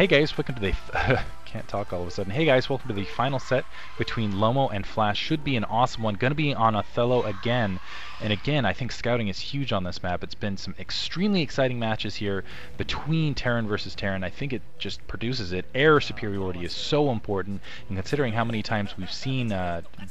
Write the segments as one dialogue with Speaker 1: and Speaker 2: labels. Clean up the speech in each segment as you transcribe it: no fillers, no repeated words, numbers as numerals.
Speaker 1: Hey guys, welcome to the can't talk all of a sudden. Hey guys, welcome to the final set between Lomo and fOu. Should be an awesome one. Going to be on Othello again. And again, I think scouting is huge on this map. It's been some extremely exciting matches here between Terran versus Terran. I think it just produces it. Air superiority is so important, and considering how many times we've seen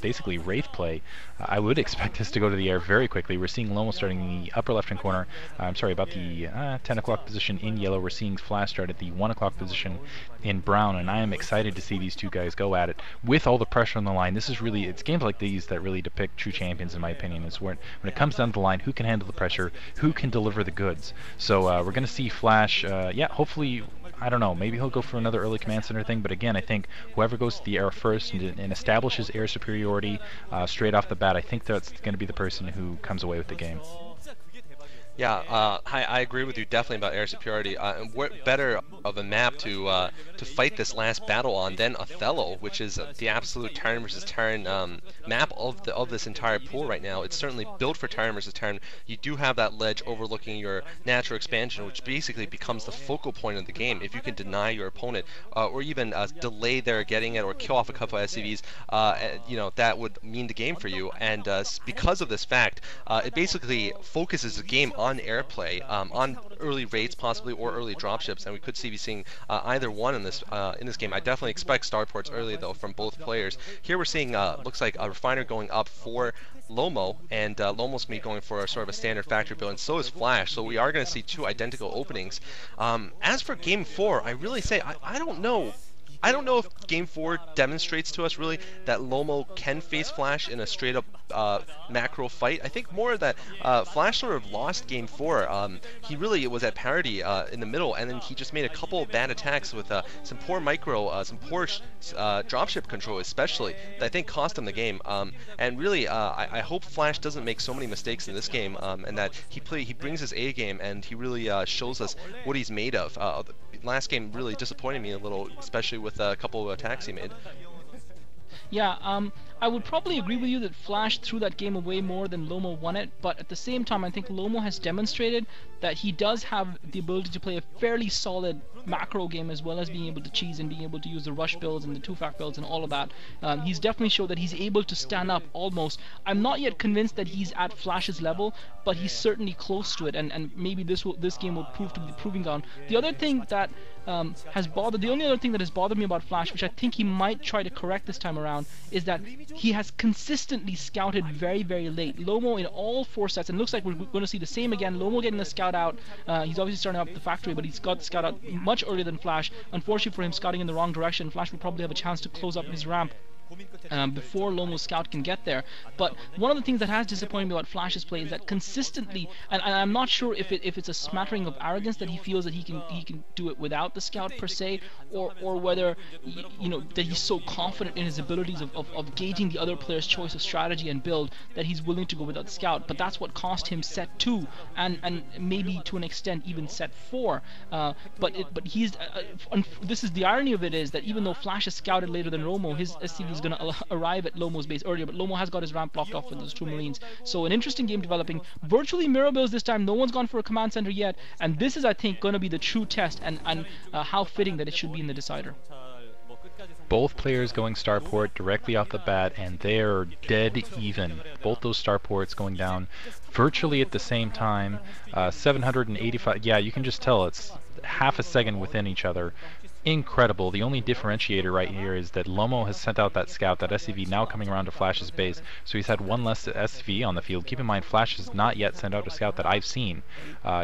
Speaker 1: basically Wraith play, I would expect this to go to the air very quickly. We're seeing Lomo starting in the upper left-hand corner. I'm sorry, about the 10 o'clock position in yellow. We're seeing fOu start at the 1 o'clock position in brown, and I am excited to see these two guys go at it with all the pressure on the line. This is really, it's games like these that really depict true champions, in my opinion. Is when it comes down to the line, who can handle the pressure, who can deliver the goods. So we're going to see fOu, yeah, hopefully, I don't know, maybe he'll go for another early command center thing, but again, I think whoever goes to the air first and establishes air superiority straight off the bat, I think that's going to be the person who comes away with the game.
Speaker 2: Yeah, I agree with you definitely about air superiority. What better of a map to fight this last battle on than Othello, which is the absolute Terran versus Terran map of this entire pool right now. It's certainly built for Terran versus Terran. You do have that ledge overlooking your natural expansion, which basically becomes the focal point of the game. If you can deny your opponent or even delay their getting it or kill off a couple of SCVs, you know, that would mean the game for you. And because of this fact, it basically focuses the game on airplay, on early raids possibly, or early dropships, and we could be seeing either one in this game. I definitely expect starports early though from both players. Here we're seeing looks like a refiner going up for Lomo, and Lomo's going to be going for a sort of a standard factory build, and so is fOu. So we are going to see two identical openings. As for Game 4, I really say I don't know. I don't know if Game 4 demonstrates to us really that Lomo can face fOu in a straight up macro fight. I think more that fOu sort of lost Game 4. He really was at parity in the middle, and then he just made a couple of bad attacks with some poor micro, some poor dropship control especially, that I think cost him the game. And really, I hope fOu doesn't make so many mistakes in this game, and that he brings his A game, and he really shows us what he's made of. Last game really disappointed me a little, especially with a couple of attacks he made.
Speaker 3: Yeah, I would probably agree with you that fOu threw that game away more than Lomo won it, but at the same time I think Lomo has demonstrated that he does have the ability to play a fairly solid macro game, as well as being able to cheese and being able to use the rush builds and the 2-fact builds and all of that. He's definitely showed that he's able to stand up almost. I'm not yet convinced that he's at fOu's level, but he's certainly close to it, and maybe this game will prove to be the proving ground. The other thing that the only other thing that has bothered me about fOu, which I think he might try to correct this time around, is that he has consistently scouted very, very late. Lomo in all 4 sets, and it looks like we're going to see the same again. Lomo getting the scout out. He's obviously starting up the factory, but he's got the scout out much earlier than fOu. Unfortunately for him, scouting in the wrong direction, fOu will probably have a chance to close up his ramp before Lomo's scout can get there. But one of the things that has disappointed me about fOu's play is that consistently, and I'm not sure if it's a smattering of arrogance that he feels that he can do it without the scout per se, or whether you know that he's so confident in his abilities of gauging the other player's choice of strategy and build that he's willing to go without the scout. But that's what cost him set 2 and maybe to an extent even set 4. But he's this is the irony of it, is that even though fOu is scouted later than Lomo, his SCV is going to arrive at Lomo's base earlier, but Lomo has got his ramp blocked off with those 2 Marines. So an interesting game developing. Virtually mirror builds this time. No one's gone for a command center yet, and this is, I think, going to be the true test, and how fitting that it should be in the decider.
Speaker 1: Both players going starport directly off the bat, and they're dead even. Both those starports going down virtually at the same time. 785, yeah, you can just tell it's half a second within each other. Incredible. The only differentiator right here is that Lomo has sent out that scout, that SCV now coming around to fOu's base, so he's had one less SCV on the field. Keep in mind, fOu has not yet sent out a scout that I've seen.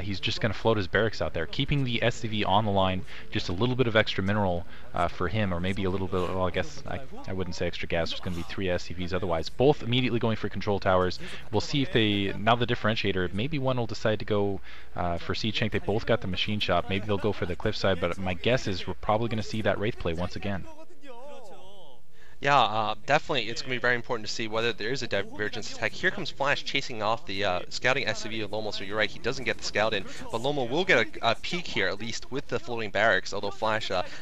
Speaker 1: He's just going to float his barracks out there, keeping the SCV on the line, just a little bit of extra mineral for him, or maybe a little bit, well, I guess I wouldn't say extra gas. There's going to be 3 SCVs otherwise. Both immediately going for control towers. We'll see if they, now the differentiator, maybe one will decide to go for Siege Tank. They both got the machine shop. Maybe they'll go for the cliffside, but my guess is we're probably going to see that Wraith play once again.
Speaker 2: Yeah, definitely. It's going to be very important to see whether there is a divergence attack. Here comes fOu chasing off the scouting SCV of Lomo, so you're right, he doesn't get the scout in, but Lomo will get a peek here, at least with the floating barracks, although fOu,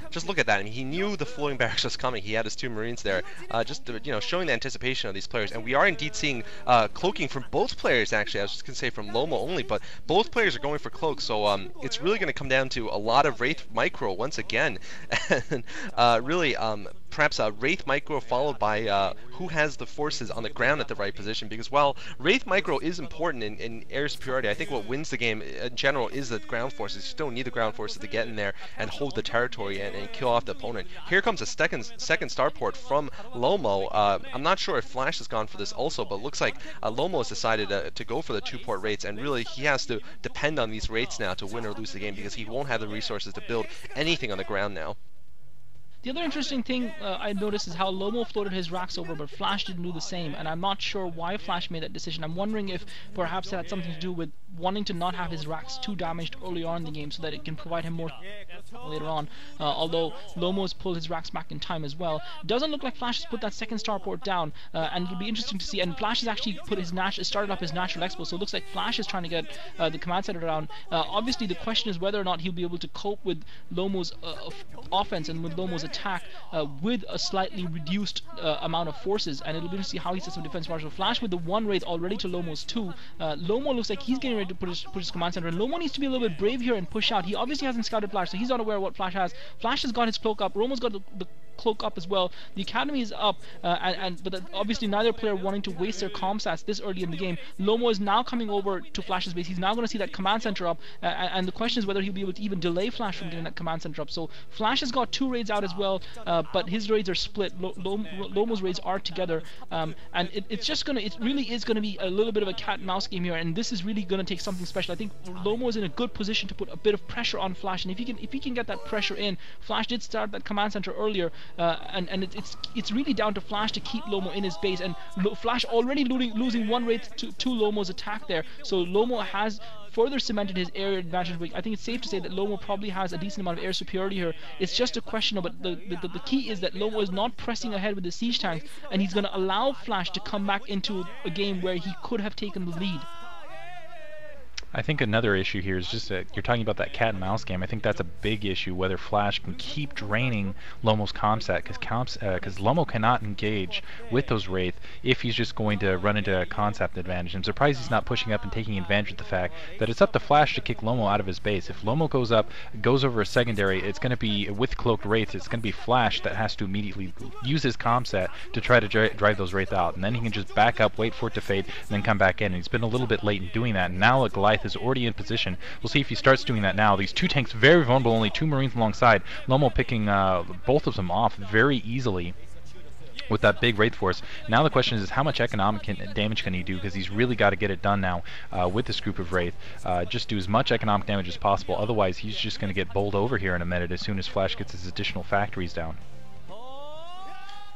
Speaker 2: just look at that, I mean, he knew the floating barracks was coming. He had his 2 Marines there, just showing the anticipation of these players, and we are indeed seeing cloaking from both players, actually. I was just going to say from Lomo only, but both players are going for cloaks, so it's really going to come down to a lot of Wraith Micro once again, and really, perhaps Wraith Micro followed by who has the forces on the ground at the right position, because while Wraith Micro is important in air superiority, I think what wins the game in general is the ground forces. You still need the ground forces to get in there and hold the territory and kill off the opponent. Here comes a second starport from Lomo. I'm not sure if fOu has gone for this also, but it looks like Lomo has decided to go for the 2-port Wraiths, and really he has to depend on these Wraiths now to win or lose the game, because he won't have the resources to build anything on the ground now.
Speaker 3: The other interesting thing I noticed is how Lomo floated his racks over, but fOu didn't do the same, and I'm not sure why fOu made that decision. I'm wondering if perhaps it had something to do with wanting to not have his racks too damaged early on in the game so that it can provide him more later on, although Lomo has pulled his racks back in time as well. Doesn't look like fOu has put that second starport down, and it'll be interesting to see, and fOu has actually put his started up his natural expo, so it looks like fOu is trying to get the command center down. Obviously the question is whether or not he'll be able to cope with Lomo's offense and with Lomo's attack with a slightly reduced amount of forces, and it'll be interesting to see how he sets some defense marshal. fOu with the 1 Wraith already to Lomo's 2. Lomo looks like he's getting ready to put his command center, and Lomo needs to be a little bit brave here and push out. He obviously hasn't scouted fOu, so he's not aware of what fOu has. fOu has got his cloak up, Romo's got the cloak up as well. The academy is up, but obviously neither player wanting to waste their comsats this early in the game. Lomo is now coming over to fOu's base. He's now going to see that command center up, and the question is whether he'll be able to even delay fOu from getting that command center up. So fOu has got 2 raids out as well, but his raids are split. Lomo's raids are together, and it really is gonna be a little bit of a cat and mouse game here, and this is really gonna take something special. I think Lomo is in a good position to put a bit of pressure on fOu, and if he can get that pressure in, fOu did start that command center earlier, and it's really down to fOu to keep Lomo in his base, and fOu already losing 1 wraith to Lomo's attack there, so Lomo has further cemented his air advantage. I think it's safe to say that Lomo probably has a decent amount of air superiority here. It's just a question of, but the key is that Lomo is not pressing ahead with the siege tanks, and he's going to allow fOu to come back into a game where he could have taken the lead.
Speaker 1: I think another issue here is just that you're talking about that cat and mouse game. I think that's a big issue, whether fOu can keep draining Lomo's comsat, because Lomo cannot engage with those Wraith if he's just going to run into a concept advantage. I'm surprised he's not pushing up and taking advantage of the fact that it's up to fOu to kick Lomo out of his base. If Lomo goes up, goes over a secondary, it's going to be, with cloaked Wraiths, it's going to be fOu that has to immediately use his comsat to try to drive those Wraith out, and then he can just back up, wait for it to fade, and then come back in. And he's been a little bit late in doing that, and now Goliath is already in position. We'll see if he starts doing that now. These 2 tanks very vulnerable, only 2 Marines alongside. Lomo picking both of them off very easily with that big Wraith force. Now the question is how much economic damage can he do, because he's really got to get it done now with this group of Wraith. Just do as much economic damage as possible, otherwise he's just going to get bowled over here in a minute as soon as fOu gets his additional factories down.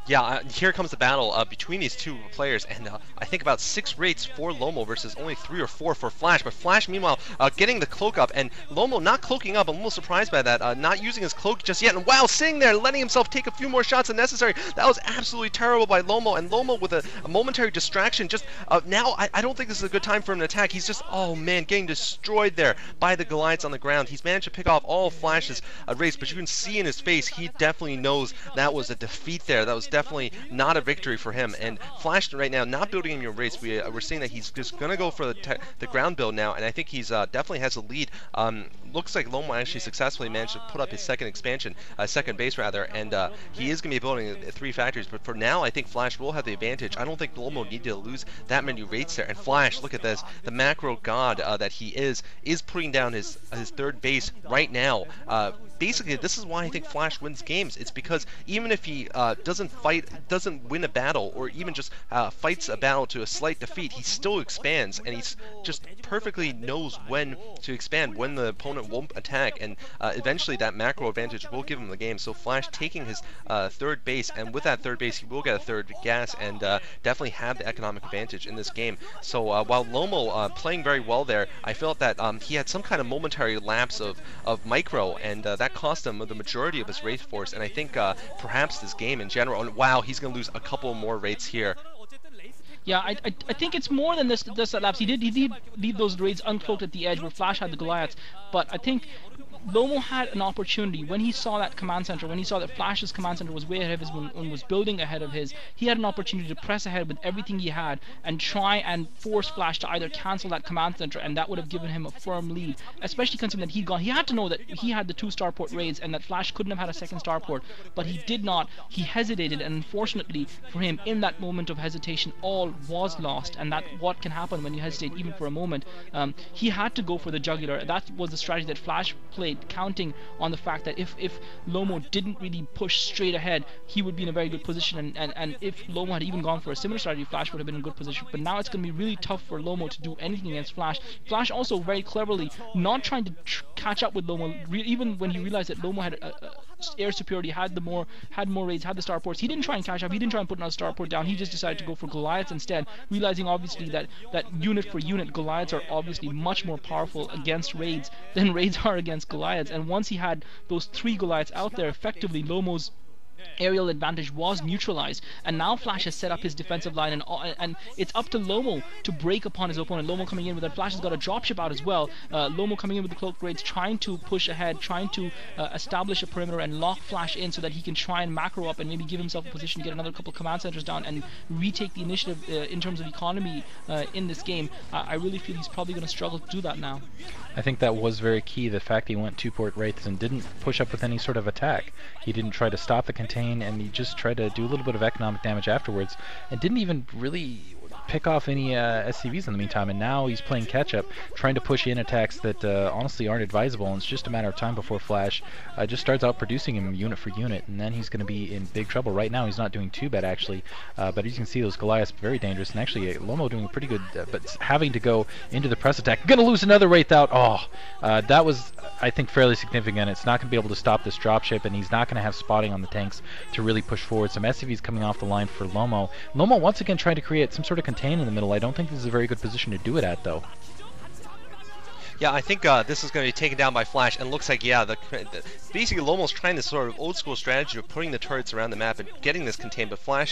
Speaker 2: Yeah, here comes the battle between these 2 players, and I think about 6 Wraiths for Lomo versus only 3 or 4 for fOu. But fOu, meanwhile, getting the cloak up, and Lomo not cloaking up. I'm a little surprised by that, not using his cloak just yet, and while sitting there, letting himself take a few more shots than necessary. That was absolutely terrible by Lomo, and Lomo with a momentary distraction. Just now, I don't think this is a good time for him to attack. He's just, oh man, getting destroyed there by the Goliaths on the ground. He's managed to pick off all of fOu's Wraiths, but you can see in his face, he definitely knows that was a defeat there. That was definitely not a victory for him, and fOu right now not building in your race. We're seeing that he's just gonna go for the ground build now, and I think he's definitely has a lead. Looks like Lomo actually successfully managed to put up his second expansion, second base rather, and he is gonna be building 3 factories. But for now, I think fOu will have the advantage. I don't think Lomo needed to lose that many Wraiths there. And fOu, look at this, the macro god that he is putting down his 3rd base right now. Basically, this is why I think fOu wins games. It's because even if he doesn't win a battle, or even just fights a battle to a slight defeat, he still expands, and he's just perfectly knows when to expand, when the opponent won't attack, and eventually that macro advantage will give him the game. So fOu taking his 3rd base, and with that 3rd base, he will get a 3rd gas, and definitely have the economic advantage in this game. So while Lomo playing very well there, I felt that he had some kind of momentary lapse of micro, and that that cost him the majority of his Wraith Force, and I think perhaps this game in general. And wow, he's going to lose a couple more Wraiths here.
Speaker 3: Yeah, I think it's more than this lapse. He did leave those raids uncloaked at the edge where fOu had the Goliaths, but I think Lomo had an opportunity when he saw that command center, when he saw that fOu's command center was way ahead of his, when was building ahead of his, he had an opportunity to press ahead with everything he had and try and force fOu to either cancel that command center, and that would have given him a firm lead, especially considering that he had to know that he had the 2 starport raids and that fOu couldn't have had a second starport, but he did not. He hesitated, and unfortunately for him, in that moment of hesitation, all was lost, and that what can happen when you hesitate even for a moment. He had to go for the jugular. That was the strategy that fOu played, counting on the fact that if Lomo didn't really push straight ahead, he would be in a very good position, and if Lomo had even gone for a similar strategy, fOu would have been in a good position. But now it's going to be really tough for Lomo to do anything against fOu. fOu also very cleverly not trying to catch up with Lomo, even when he realized that Lomo had air superiority, had more raids, had the starports. He didn't try and catch up, he didn't try and put another starport down, he just decided to go for Goliaths instead, realizing obviously that unit for unit, Goliaths are obviously much more powerful against raids than raids are against Goliaths. And once he had those 3 Goliaths out there, effectively Lomo's aerial advantage was neutralized, and now fOu has set up his defensive line, and it's up to Lomo to break upon his opponent. Lomo coming in with that, fOu has got a dropship out as well. Lomo coming in with the cloak raids, trying to push ahead, trying to establish a perimeter and lock fOu in so that he can try and macro up and maybe give himself a position to get another couple command centers down and retake the initiative in terms of economy in this game. I really feel he's probably going to struggle to do that now.
Speaker 1: I think that was very key, the fact he went 2-port Wraiths and didn't push up with any sort of attack. He didn't try to stop the contain, and he just tried to do a little bit of economic damage afterwards, and didn't even really pick off any SCVs in the meantime. And now he's playing catch-up, trying to push in attacks that honestly aren't advisable, and it's just a matter of time before fOu just starts out producing him unit for unit, and then he's going to be in big trouble. Right now he's not doing too bad actually, but as you can see, those Goliaths very dangerous, and actually Lomo doing pretty good, but having to go into the press attack. Gonna lose another Wraith out. That was, I think, fairly significant. It's not going to be able to stop this dropship, and he's not going to have spotting on the tanks to really push forward. Some SCVs coming off the line for Lomo. Lomo once again trying to create some sort of contain in the middle. I don't think this is a very good position to do it at, though.
Speaker 2: Yeah, I think this is going to be taken down by fOu, and looks like, yeah, basically Lomo's trying this sort of old-school strategy of putting the turrets around the map and getting this contained, but fOu,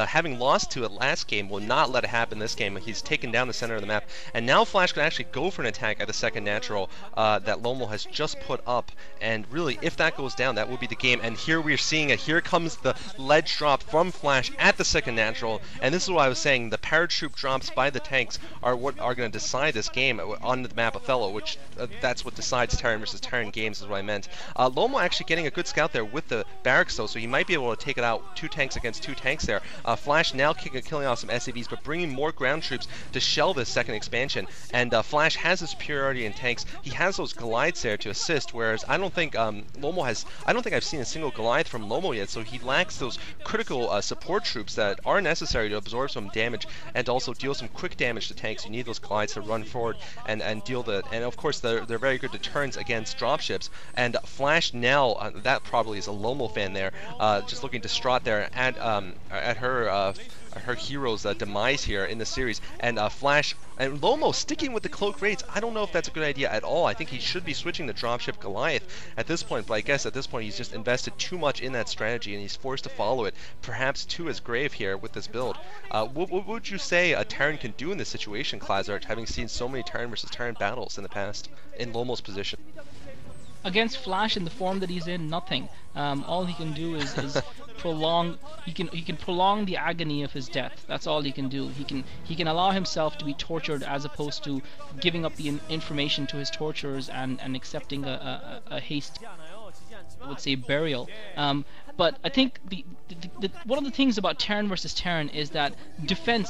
Speaker 2: having lost to it last game, will not let it happen this game. He's taken down the center of the map, and now fOu can actually go for an attack at the second natural that Lomo has just put up, and really, if that goes down, that will be the game. And here we're seeing it. Here comes the ledge drop from fOu at the second natural, and this is what I was saying. The paratroop drops by the tanks are what are going to decide this game on the map Othello, which that's what decides Terran versus Terran games, is what I meant. Lomo actually getting a good scout there with the barracks, though, so he might be able to take it out 2 tanks against 2 tanks there. fOu now killing off some SCVs, but bringing more ground troops to shell this second expansion, and fOu has the superiority in tanks. He has those Goliaths there to assist, whereas I don't think Lomo has, I don't think I've seen a single Goliath from Lomo yet, so he lacks those critical support troops that are necessary to absorb some damage and also deal some quick damage to tanks. You need those Goliaths to run forward and deal the, and of course they're very good deterrents against dropships. And fOu now, that probably is a Lomo fan there, just looking distraught there at her hero's demise here in the series, and fOu and Lomo sticking with the cloak raids. I don't know if that's a good idea at all. I think he should be switching the dropship Goliath at this point, but I guess at this point he's just invested too much in that strategy and he's forced to follow it, perhaps to his grave here with this build. What would you say a Terran can do in this situation, Klazart, having seen so many Terran versus Terran battles in the past in Lomo's position?
Speaker 3: Against fOu in the form that he's in, nothing. All he can do is prolong. He can prolong the agony of his death. That's all he can do. He can allow himself to be tortured, as opposed to giving up the information to his torturers and accepting a hasty, I would say, burial. But I think one of the things about Terran versus Terran is that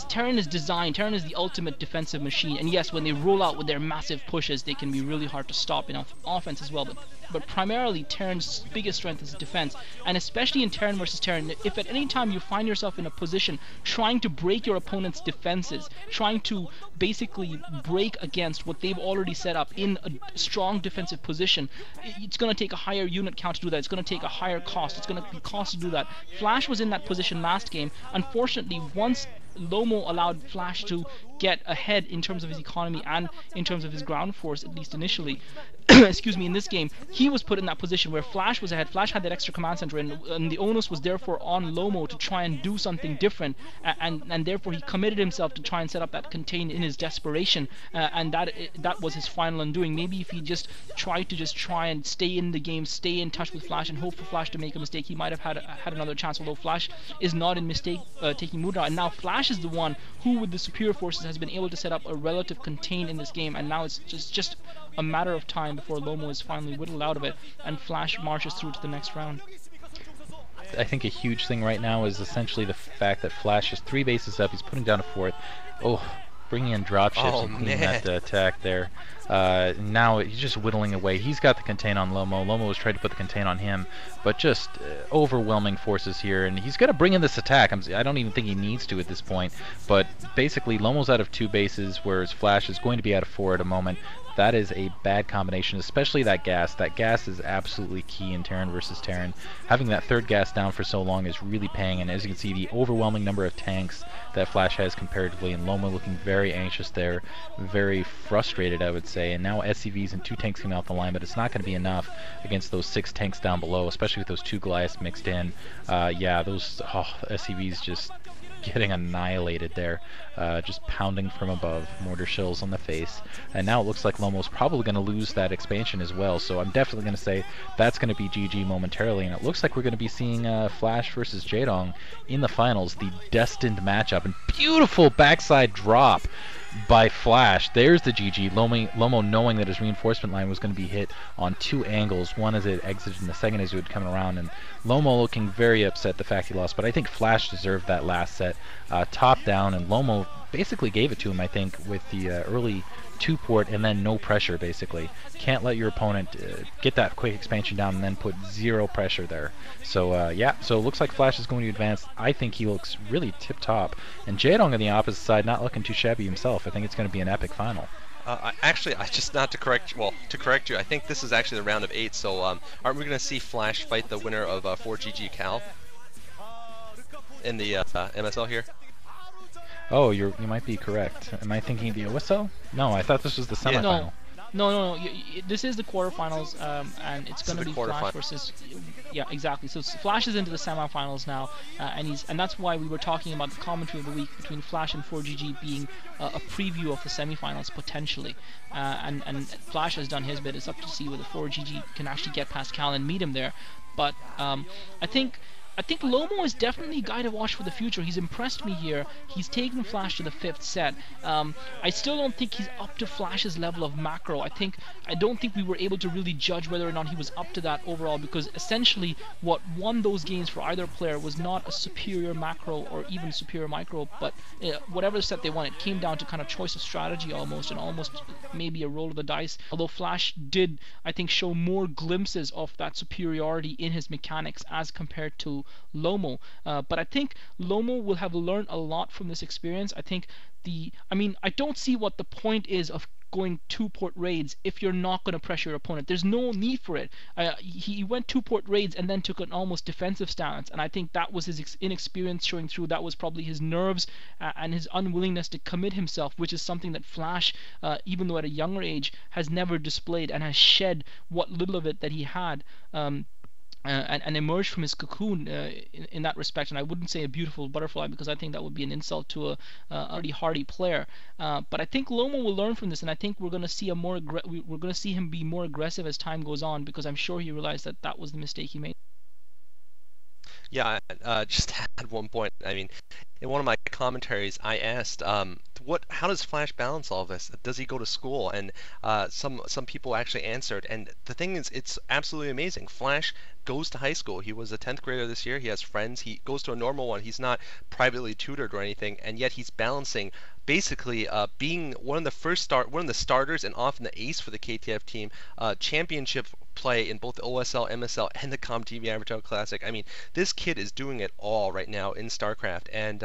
Speaker 3: Terran is the ultimate defensive machine, and yes, when they roll out with their massive pushes, they can be really hard to stop in offense as well, but primarily Terran's biggest strength is defense, and especially in Terran versus Terran, if at any time you find yourself in a position trying to break your opponent's defenses, trying to basically break against what they've already set up in a strong defensive position, it's going to take a higher unit count to do that, it's going to take a higher cost, it's going to be cost to do that. fOu was in that position last game. Unfortunately, once Lomo allowed fOu to get ahead in terms of his economy and in terms of his ground force, at least initially. Excuse me, in this game, he was put in that position where fOu was ahead. fOu had that extra command center, and the onus was therefore on Lomo to try and do something different, and therefore he committed himself to try and set up that contain in his desperation, and that was his final undoing. Maybe if he just tried to try and stay in the game, stay in touch with fOu, and hope for fOu to make a mistake, he might have had another chance. Although fOu is not in mistake taking mood now, and now fOu is the one who, with the superior forces, has been able to set up a relative contain in this game, and now it's just a matter of time before Lomo is finally whittled out of it and fOu marches through to the next round.
Speaker 1: I think a huge thing right now is essentially the fact that fOu is 3 bases up. He's putting down a 4th. Oh, bringing in dropships and cleaning that attack there. Now he's just whittling away. He's got the contain on Lomo. Lomo was trying to put the contain on him, but just overwhelming forces here. And he's got to bring in this attack. I don't even think he needs to at this point. But basically, Lomo's out of 2 bases, whereas fOu is going to be out of 4 at a moment. That is a bad combination, especially that gas. That gas is absolutely key in Terran versus Terran. Having that 3rd gas down for so long is really paying, and as you can see, the overwhelming number of tanks that fOu has comparatively, and Lomo looking very anxious there, very frustrated, I would say. And now SCVs and 2 tanks coming off the line, but it's not going to be enough against those 6 tanks down below, especially with those 2 Goliaths mixed in. Yeah, those SCVs just getting annihilated there, just pounding from above, mortar shells on the face, and now it looks like Lomo's probably going to lose that expansion as well, so I'm definitely going to say that's going to be GG momentarily, and it looks like we're going to be seeing fOu versus Jaedong in the finals, the destined matchup, and beautiful backside drop by fOu. There's the GG. Lomo knowing that his reinforcement line was going to be hit on 2 angles, one as it exited and the second as it would come around, and Lomo looking very upset the fact he lost, but I think fOu deserved that last set, top down, and Lomo basically gave it to him, I think, with the early 2-port and then no pressure, basically. Can't let your opponent get that quick expansion down and then put 0 pressure there. So yeah, so it looks like fOu is going to advance. I think he looks really tip-top. And Jaedong on the opposite side, not looking too shabby himself. I think it's going to be an epic final.
Speaker 2: Actually, to correct you, I think this is actually the round of 8, so aren't we going to see fOu fight the winner of 4GG Cal in the MSL here?
Speaker 1: Oh, you might be correct. Am I thinking the OSL? No, I thought this was the semifinal.
Speaker 3: No. This is the quarterfinals, and it's going to be fOu versus. Yeah, exactly. So fOu is into the semifinals now, and that's why we were talking about the commentary of the week between fOu and 4GG being a preview of the semifinals potentially, and fOu has done his bit. It's up to see whether 4GG can actually get past Cal and meet him there, but I think Lomo is definitely a guy to watch for the future. He's impressed me here. He's taken fOu to the 5th set. I still don't think he's up to fOu's level of macro. I don't think we were able to really judge whether or not he was up to that overall, because essentially what won those games for either player was not a superior macro or even superior micro, but whatever set they won, it came down to kind of choice of strategy almost, and almost maybe a roll of the dice. Although fOu did, I think, show more glimpses of that superiority in his mechanics as compared to Lomo, but I think Lomo will have learned a lot from this experience. I don't see what the point is of going 2-port raids if you're not going to pressure your opponent. There's no need for it. He went 2-port raids and then took an almost defensive stance, and I think that was his inexperience showing through. That was probably his nerves and his unwillingness to commit himself, which is something that fOu, even though at a younger age, has never displayed and has shed what little of it that he had. And emerged from his cocoon in that respect, and I wouldn't say a beautiful butterfly because I think that would be an insult to a already hardy player. But I think Lomo will learn from this, and I think we're going to see we're going to see him be more aggressive as time goes on, because I'm sure he realized that was the mistake he made.
Speaker 2: Yeah, just to add one point. I mean, in one of my commentaries, I asked, how does fOu balance all of this? Does he go to school? And some people actually answered. And the thing is, it's absolutely amazing. fOu goes to high school. He was a 10th grader this year. He has friends. He goes to a normal one. He's not privately tutored or anything, and yet he's balancing basically being one of the starters and often the ace for the KTF team, championship play in both the OSL, MSL, and the ComTV Avatar Classic. I mean, this kid is doing it all right now in StarCraft, and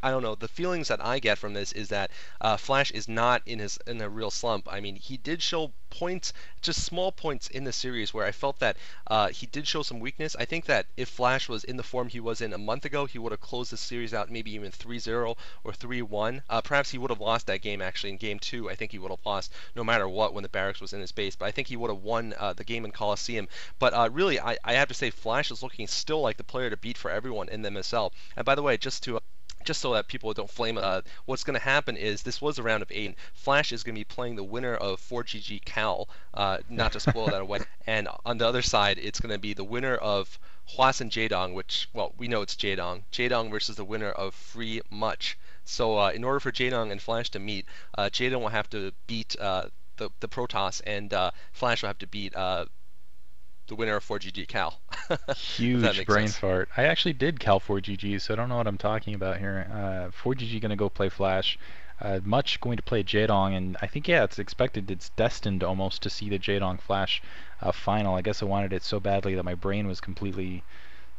Speaker 2: I don't know. The feelings that I get from this is that fOu is not in a real slump. I mean, he did show points, just small points in the series where I felt that he did show some weakness. I think that if fOu was in the form he was in a month ago, he would have closed the series out maybe even 3-0 or 3-1. Perhaps he would have lost that game actually in game 2. I think he would have lost no matter what when the barracks was in his base. But I think he would have won the game in Coliseum. But really, I have to say fOu is looking still like the player to beat for everyone in the MSL. And by the way, just so that people don't flame what's going to happen is this was a round of 8. And fOu is going to be playing the winner of 4GG Cal, not to spoil that away. And on the other side, it's going to be the winner of Hwas and Jaedong, which, well, we know it's Jaedong. Jaedong versus the winner of Free Much. So in order for Jaedong and fOu to meet, Jaedong will have to beat the Protoss, and fOu will have to beat the winner of 4GG Cal.
Speaker 1: Huge brain fart. I actually did Cal 4GG, so I don't know what I'm talking about here. 4GG going to go play fOu. Much going to play Jaedong, and I think, yeah, it's expected, it's destined almost to see the Jaedong fOu final. I guess I wanted it so badly that my brain was completely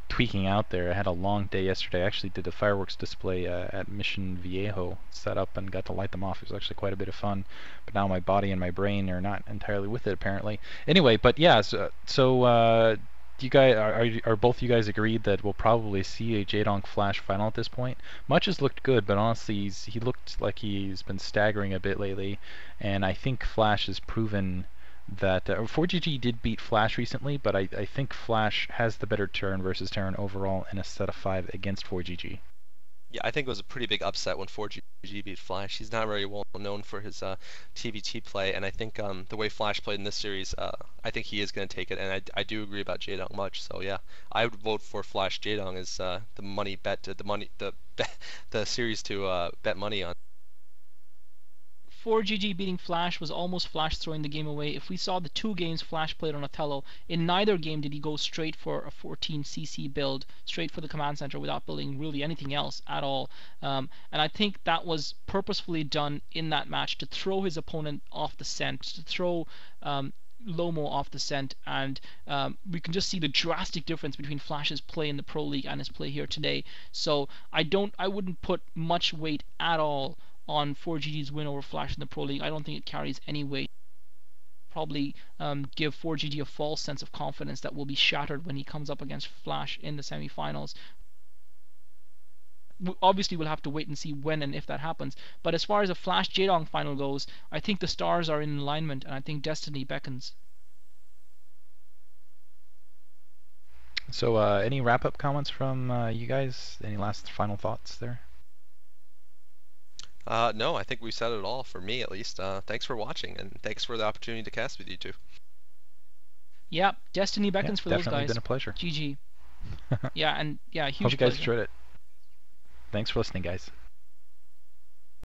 Speaker 1: tweaking out there. I had a long day yesterday. I actually did a fireworks display at Mission Viejo, set up and got to light them off. It was actually quite a bit of fun, but now my body and my brain are not entirely with it apparently. Anyway, but yeah, so you guys are both you guys agreed that we'll probably see a Jaedong fOu final at this point? Much has looked good, but honestly he looked like he's been staggering a bit lately, and I think fOu has proven that 4GG did beat fOu recently, but I think fOu has the better turn versus Terran overall in a set of 5 against 4GG.
Speaker 2: Yeah, I think it was a pretty big upset when 4GG beat fOu. He's not very well known for his TVT play, and I think the way fOu played in this series, I think he is going to take it, and I do agree about Jaedong Much. So yeah, I would vote for fOu Jaedong as the money bet, the series to bet money on.
Speaker 3: 4GG beating fOu was almost fOu throwing the game away. If we saw the 2 games fOu played on Othello, in neither game did he go straight for a 14cc build, straight for the command center without building really anything else at all. And I think that was purposefully done in that match to throw his opponent off the scent, to throw Lomo off the scent, and we can just see the drastic difference between fOu's play in the Pro League and his play here today. So I wouldn't put much weight at all on 4GG's win over fOu in the Pro League. I don't think it carries any weight. Probably give 4GG a false sense of confidence that will be shattered when he comes up against fOu in the semi-finals. Obviously, we'll have to wait and see when and if that happens. But as far as a fOu Jaedong final goes, I think the stars are in alignment, and I think destiny beckons.
Speaker 1: So, any wrap-up comments from you guys? Any last final thoughts there?
Speaker 2: No, I think we said it all, for me at least. Thanks for watching, and thanks for the opportunity to cast with you two.
Speaker 3: Yeah, destiny beckons for those guys.
Speaker 1: Definitely been a pleasure.
Speaker 3: GG. Yeah, and yeah, huge
Speaker 1: Hope you guys
Speaker 3: pleasure.
Speaker 1: enjoyed it. Thanks for listening, guys.